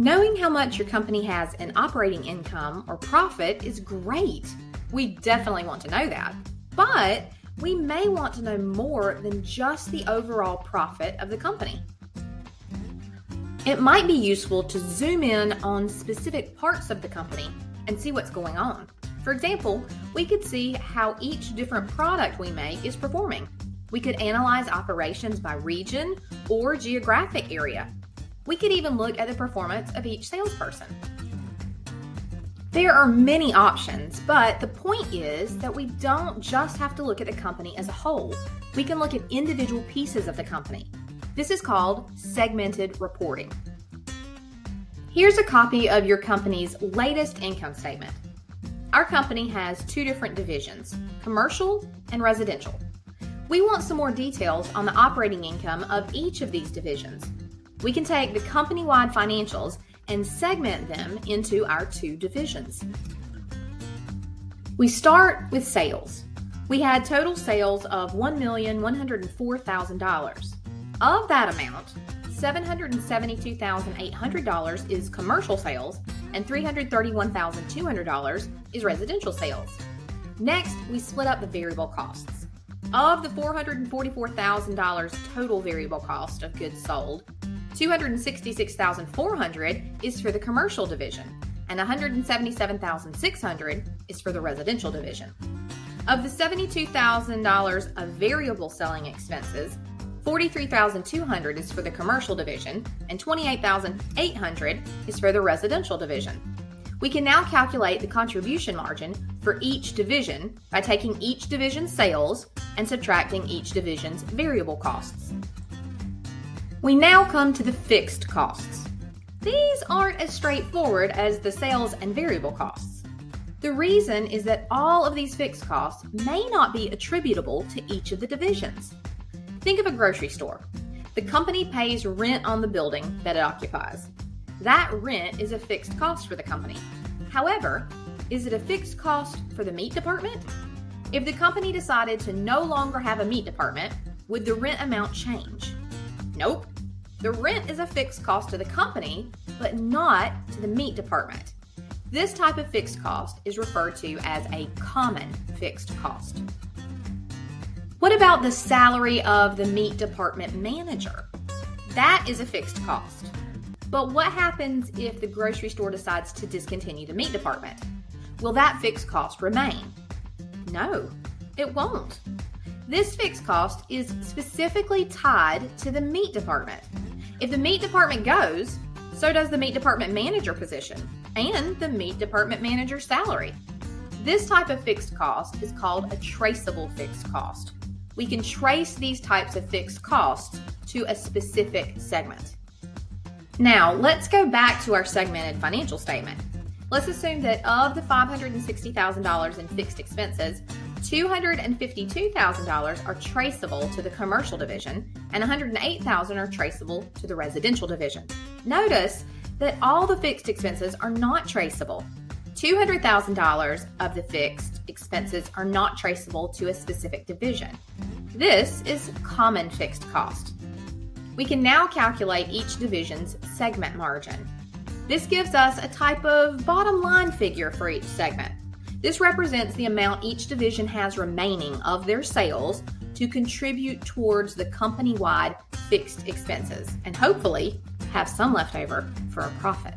Knowing how much your company has in operating income or profit is great. We definitely want to know that. But we may want to know more than just the overall profit of the company. It might be useful to zoom in on specific parts of the company and see what's going on. For example, we could see how each different product we make is performing. We could analyze operations by region or geographic area. We could even look at the performance of each salesperson. There are many options, but the point is that we don't just have to look at the company as a whole. We can look at individual pieces of the company. This is called segmented reporting. Here's a copy of your company's latest income statement. Our company has two different divisions, commercial and residential. We want some more details on the operating income of each of these divisions. We can take the company-wide financials and segment them into our two divisions. We start with sales. We had total sales of $1,104,000. Of that amount, $772,800 is commercial sales and $331,200 is residential sales. Next, we split up the variable costs. Of the $444,000 total variable cost of goods sold, $266,400 is for the commercial division, and $177,600 is for the residential division. Of the $72,000 of variable selling expenses, $43,200 is for the commercial division, and $28,800 is for the residential division. We can now calculate the contribution margin for each division by taking each division's sales and subtracting each division's variable costs. We now come to the fixed costs. These aren't as straightforward as the sales and variable costs. The reason is that all of these fixed costs may not be attributable to each of the divisions. Think of a grocery store. The company pays rent on the building that it occupies. That rent is a fixed cost for the company. However, is it a fixed cost for the meat department? If the company decided to no longer have a meat department, would the rent amount change? Nope. The rent is a fixed cost to the company, but not to the meat department. This type of fixed cost is referred to as a common fixed cost. What about the salary of the meat department manager? That is a fixed cost. But what happens if the grocery store decides to discontinue the meat department? Will that fixed cost remain? No, it won't. This fixed cost is specifically tied to the meat department. If the meat department goes, so does the meat department manager position and the meat department manager's salary. This type of fixed cost is called a traceable fixed cost. We can trace these types of fixed costs to a specific segment. Now, let's go back to our segmented financial statement. Let's assume that of the $560,000 in fixed expenses, $252,000 are traceable to the commercial division and $108,000 are traceable to the residential division. Notice that all the fixed expenses are not traceable. $200,000 of the fixed expenses are not traceable to a specific division. This is common fixed cost. We can now calculate each division's segment margin. This gives us a type of bottom line figure for each segment. This represents the amount each division has remaining of their sales to contribute towards the company-wide fixed expenses and hopefully have some left over for a profit.